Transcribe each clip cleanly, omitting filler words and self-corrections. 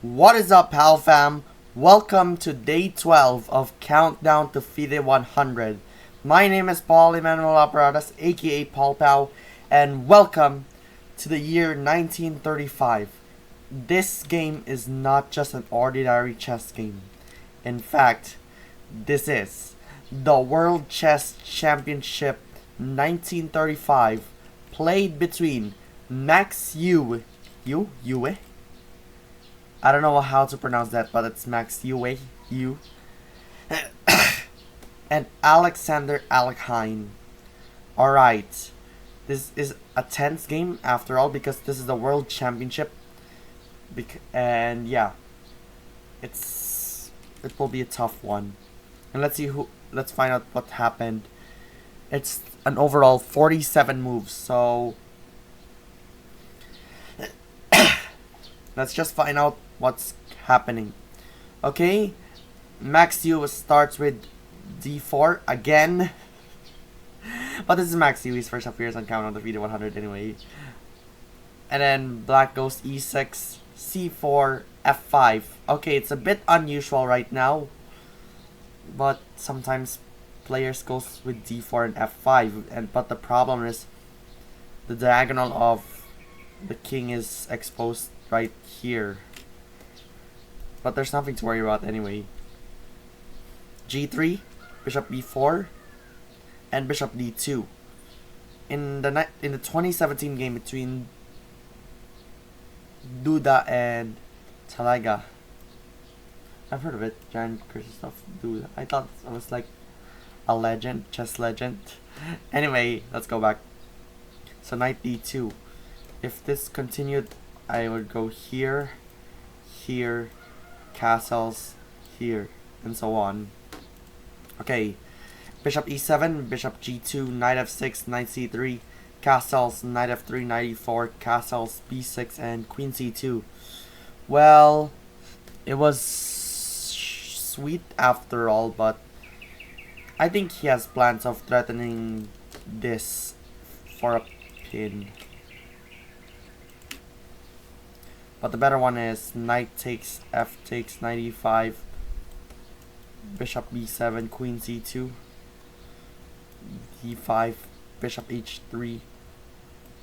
What is up, Pal Fam? Welcome to day 12 of Countdown to FIDE 100. My name is Paul Emmanuel Habaradas, aka Paul POW, and welcome to the year 1935. This game is not just an ordinary chess game. In fact, this is the World Chess Championship 1935, played between Max Euwe. Euwe? I don't know how to pronounce that, but it's Max Euwe, and Alexander Alekhine. Alright, this is a tense game after all because this is the World Championship. And yeah, it will be a tough one. And let's find out what happened. It's an overall 47 moves, so let's just find out what's happening. Okay, Max U starts with d4 again. But this is Max U, his first appearance on Countdown to FIDE 100 anyway. And then black goes e6, c4, f5. Okay, it's a bit unusual right now, but sometimes players goes with d4 and f5, but the problem is the diagonal of the king is exposed right here. But there's nothing to worry about anyway. g3, bishop b4, and bishop d2. In the 2017 game between Duda and Talaga, I've heard of it, Jan Krzysztof Duda. I thought it was like a legend, chess legend. Anyway, let's go back. So knight d2. If this continued, I would go here, here, castles, here, and so on. Okay, bishop e7, bishop g2, knight f6, knight c3, castles, knight f3, knight e4, castles, b6, and queen c2. Well, it was sweet after all, but I think he has plans of threatening this for a pin. But the better one is knight takes, f takes, knight e5, bishop b7, queen c2, d5, bishop h3,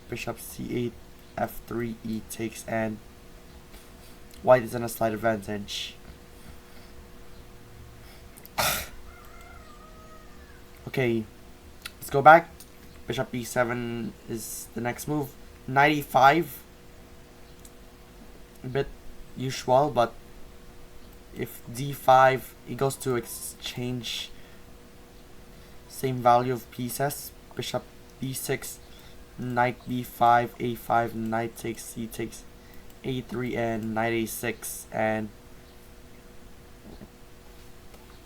bishop c8, f3, e takes, and white is in a slight advantage. Okay, let's go back. Bishop b7 is the next move. Knight e5. A bit usual, but if d5, he goes to exchange same value of pieces. Bishop d6, knight b5, a5, knight takes, c takes, a3, and knight a6, and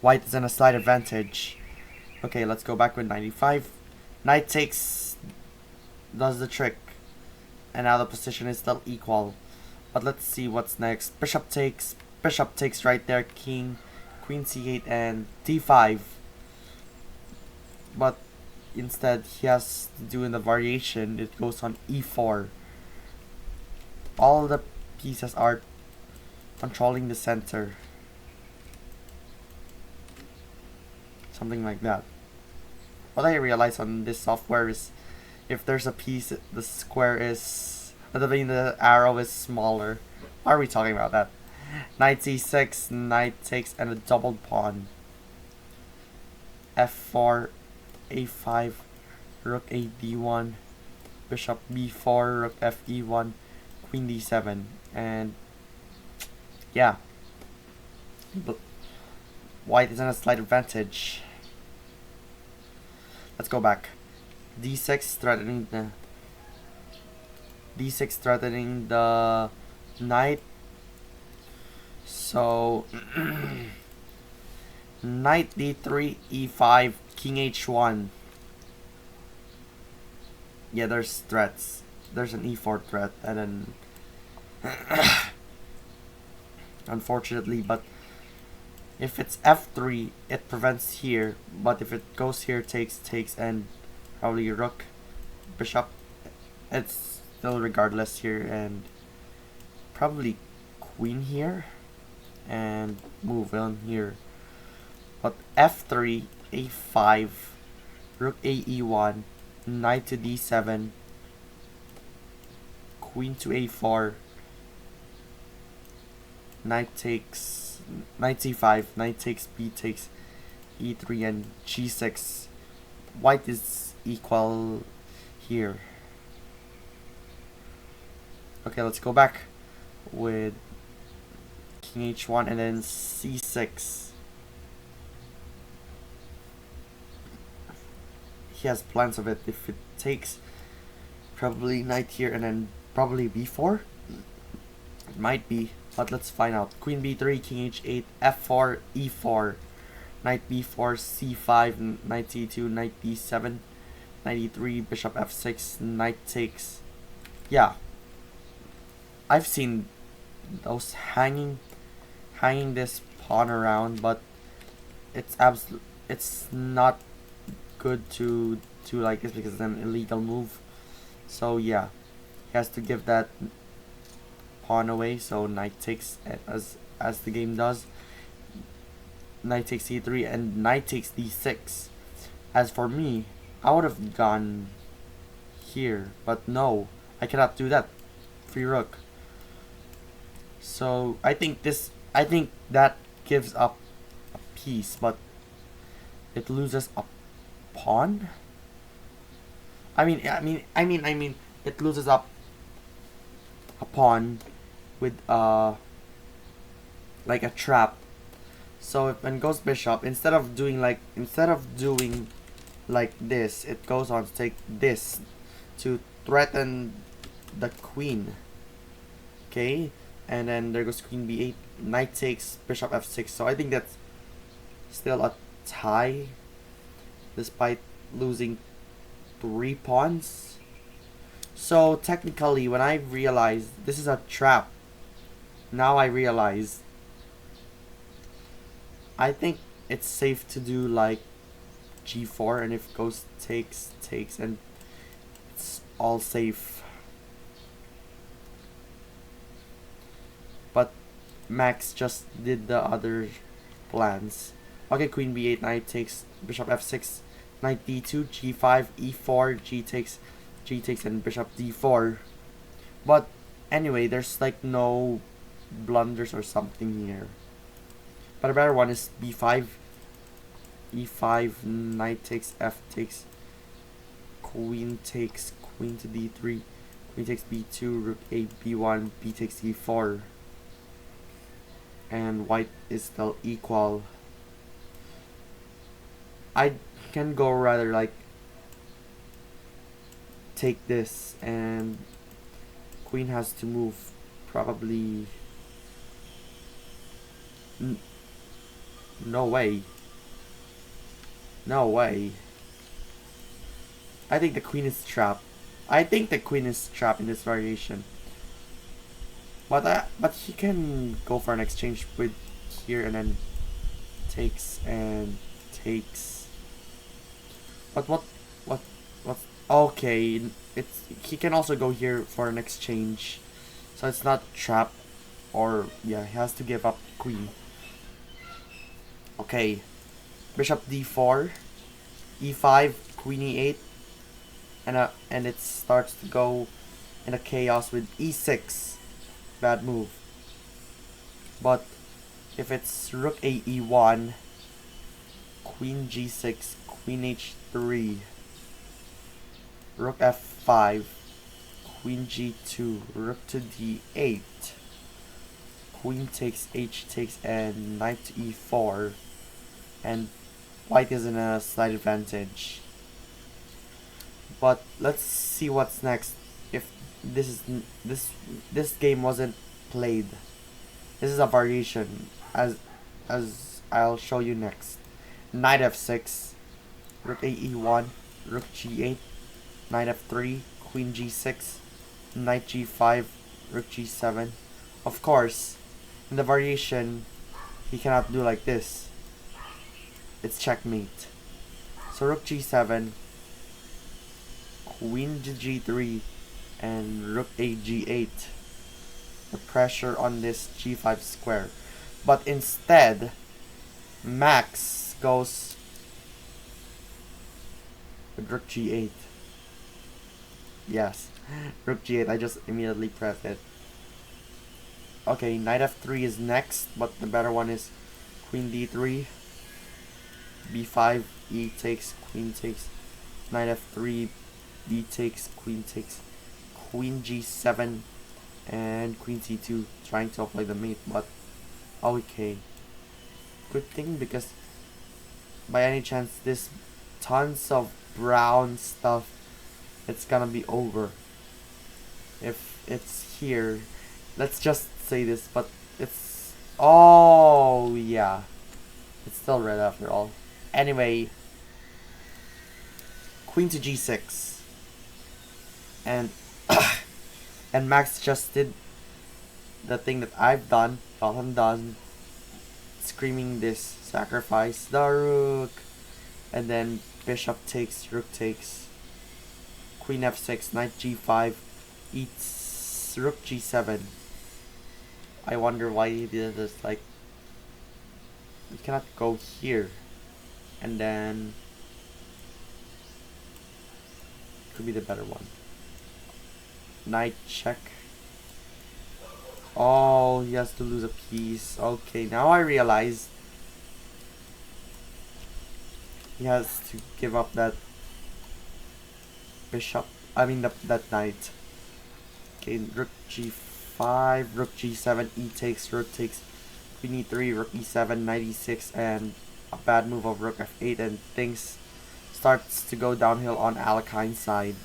white is in a slight advantage. Okay, let's go back with knight e5. Knight takes does the trick, and now the position is still equal. But let's see what's next. Bishop takes right there, king, queen c8, and d5. But instead, he has to do in the variation, it goes on e4. All the pieces are controlling the center. Something like that. What I realize on this software is if there's a piece, the square is, the arrow is smaller. Why are we talking about that? Knight c6, knight takes, and a doubled pawn. f4, a5, rook a d1, bishop b4, rook f e1, queen d7, and yeah, white is in a slight advantage. Let's go back. d6 threatening the knight. So knight d3, e5, king h1. Yeah, there's threats. There's an e4 threat, and then unfortunately, but if it's f3, it prevents here. But if it goes here, takes, and probably rook, bishop. It's still regardless here, and probably queen here, and move on here. But f3, a5, rook a e1, knight to d7, queen to a4, knight c5, knight takes, b takes, e3, and g6. White is equal here. Okay, let's go back with king h1 and then c6. He has plans of it. If it takes, probably knight here and then probably b4. It might be, but let's find out. Queen b3, king h8, f4, e4, knight b4, c5, knight c2, knight d7, knight e3, bishop f6, knight takes. Yeah, I've seen those hanging this pawn around, but it's not good to like this because it's an illegal move. So yeah, he has to give that pawn away. So knight takes, as the game does. Knight takes c3 and knight takes d6. As for me, I would have gone here, but no, I cannot do that. Free rook. So I think that gives up a piece, but it loses a pawn. I mean, it loses up a pawn with like a trap. So if when goes bishop, instead of doing like this, it goes on to take this to threaten the queen. Okay, and then there goes queen b8, knight takes, bishop f6. So I think that's still a tie, despite losing 3 pawns. So technically, when I realized this is a trap, now I realize I think it's safe to do like g4, and if goes takes, and it's all safe. But Max just did the other plans. Okay, queen b8, knight takes, bishop f6, knight d2, g5, e4, g takes, and bishop d4. But anyway, there's like no blunders or something here. But a better one is b5, e5, knight takes, f takes, queen takes, queen to d3, queen takes b2, rook a, b1, b takes e4. And white is still equal. I can go rather like take this, and queen has to move probably. No way. No way. I think the queen is trapped. I think the queen is trapped in this variation. But he can go for an exchange with here and then takes and takes. But what okay, he can also go here for an exchange. So it's not trap, or yeah, he has to give up queen. Okay. Bishop d4, e5, queen e8, and it starts to go in a chaos with e6. Bad move. But if it's rook a e1, queen g6, queen h3, rook f5, queen g2, rook to d8, queen takes, h takes, and knight to e4, and white is in a slight advantage. But let's see what's next. If this game wasn't played, this is a variation, as I'll show you next. Knight f6, rook a e1, rook g8, knight f3, queen g6, knight g5, rook g7. Of course, in the variation, he cannot do like this. It's checkmate. So rook g7, queen to g3 and rook a g8. The pressure on this g5 square. But instead, Max goes with rook g8. Yes, rook g8. I just immediately pressed it. Okay, knight f3 is next, but the better one is queen d3, b5, e takes, queen takes, knight f3, b takes, queen g7, and queen c2, trying to apply the mate, but okay. Good thing, because by any chance this tons of brown stuff, it's gonna be over if it's here. Let's just say this, but it's, oh yeah, it's still red after all. Anyway, queen to g6, and and Max just did the thing that I've done, screaming this, sacrifice the rook, and then bishop takes, rook takes, queen f6, knight g5, eats rook g7. I wonder why he did this. Like, you cannot go here, and then could be the better one. Knight check. Oh, he has to lose a piece. Okay, now I realize he has to give up that bishop. I mean that knight. Okay, rook g5, rook g7, e takes, rook takes, queen e3, rook e7, knight e6, and a bad move of rook f8, and things starts to go downhill on Alekhine's side.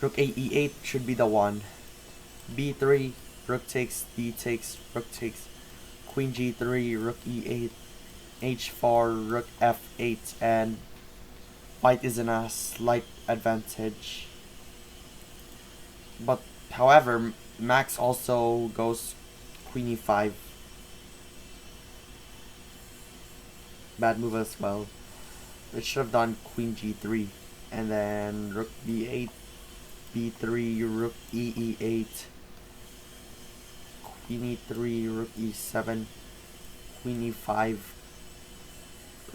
Rook a e8 should be the one. b3, rook takes, d takes, rook takes, queen g3, rook e8, h4, rook f8, and white is in a slight advantage. But however, Max also goes queen e5. Bad move as well. It should have done queen g3, and then rook b8, b3, rook e8, queen e3, rook e7, queen e5,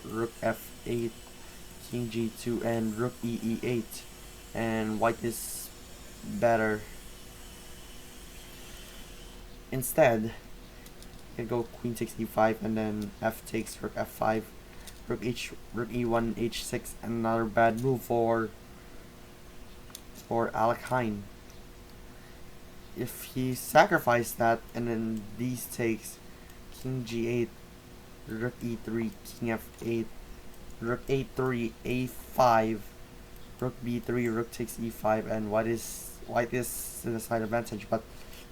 rook f8, king g2, and rook e8, and white is better. Instead, you can go queen takes e5, and then f takes, rook f5, rook e1, h6, and another bad move for Alekhine. If he sacrificed that, and then these takes, king g8, rook e3, king f8, rook a3, a5, rook b3, rook takes e5, and white is in a slight advantage. But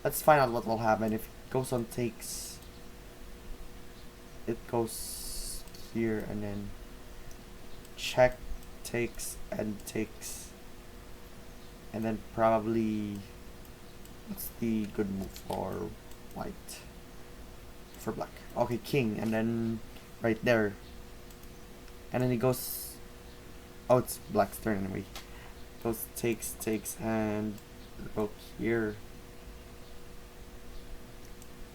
let's find out what will happen if it goes on takes. It goes here, and then check, takes, and takes, and then probably, what's the good move for white? For black. Okay, king, and then right there. And then he goes, oh, it's black's turn anyway. Goes takes, and go here,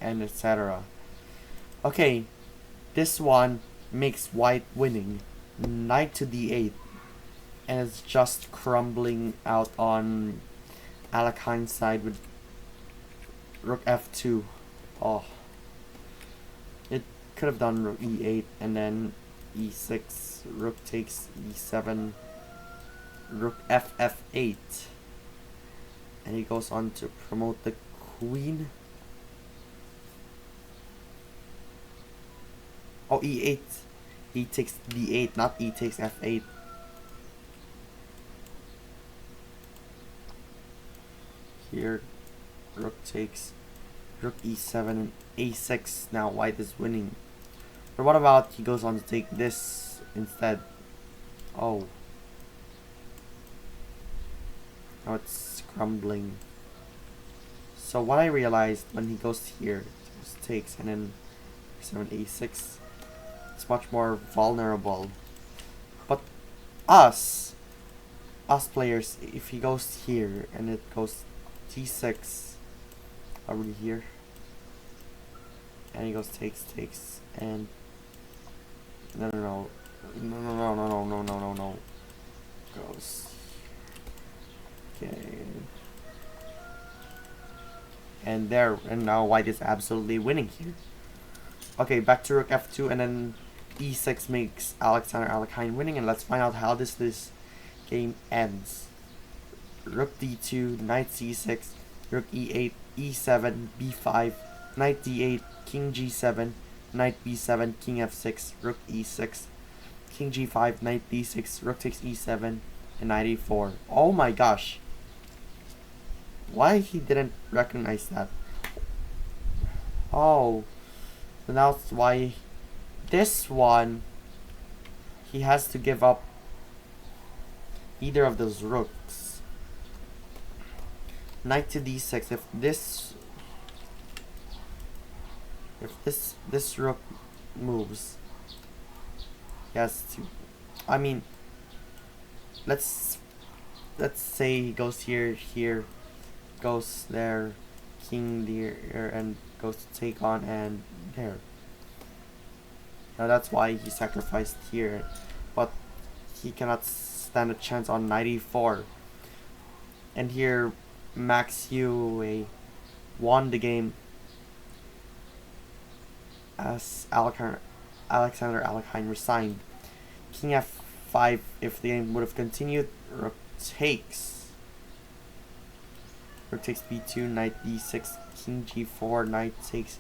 and etc. Okay, this one makes white winning. Knight to d8, and it's just crumbling out on Alekhine's side with rook f2. Oh, it could have done rook e8, and then e6, rook takes, e7, rook f8, and he goes on to promote the queen. Oh, e8, e takes d8, not e takes f8. Here, rook takes, rook e7, and a6. Now white is winning. But what about he goes on to take this instead? Oh, now it's crumbling. So what I realized when he goes here, just takes, and then 7 a6, it's much more vulnerable. But us, us players, if he goes here and it goes d6 already here, and he goes takes and no goes okay, and there, and now white is absolutely winning here. Okay, back to rook f2, and then e6 makes Alekhine winning, and let's find out how this game ends. Rook d2, knight c6, rook e8, e7, b5, knight d8, king g7, knight b7, king f6, rook e6, king g5, knight b6, rook takes e7, and knight e4. Oh my gosh. Why he didn't recognize that? Oh, so that's why this one he has to give up either of those rooks. Knight to d6. If this rook moves, he has to. I mean, let's say he goes here, goes there, king there, and goes to take on, and there. Now that's why he sacrificed here, but he cannot stand a chance on knight e4. And here Max Euwe won the game as Alexander Alekhine resigned. King f5. If the game would have continued, rook takes. Rook takes b2, knight d6, king g4, knight takes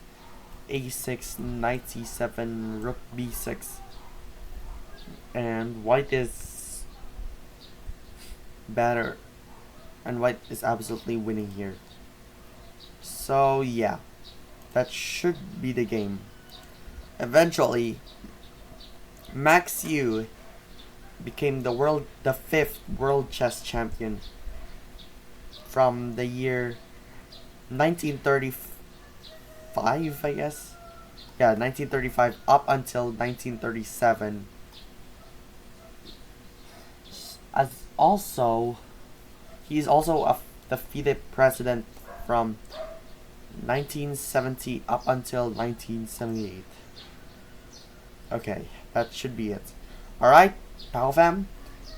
a6, knight c7, rook b6, and white is better, and white is absolutely winning here. So yeah, that should be the game. Eventually, Max Euwe became the 5th world chess champion from the year 1935, I guess. Yeah, 1935 up until 1937. As also, he's also a defeated president from 1970 up until 1978. Okay, that should be it. Alright, POW fam,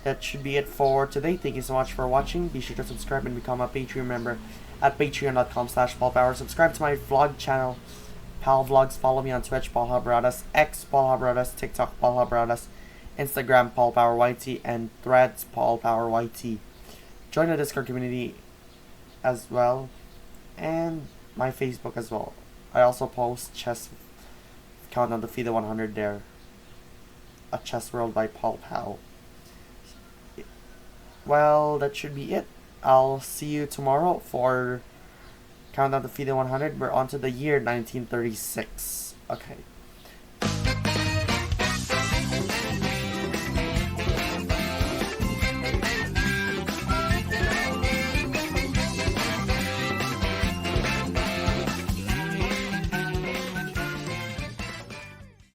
that should be it for today. Thank you so much for watching. Be sure to subscribe and become a Patreon member at patreon.com/PaulPower. Subscribe to my vlog channel, POW Vlogs. Follow me on Twitch, Paul Habaradas, X Paul Habaradas, TikTok Paul Habaradas, Instagram Paul Power YT, and Threads Paul Power YT. Join the Discord community as well, and my Facebook as well. I also post chess countdown to FIDE 100 there. A Chess World by Paul POW. Well, that should be it. I'll see you tomorrow for countdown to FIDE 100. We're on to the year 1936. Okay.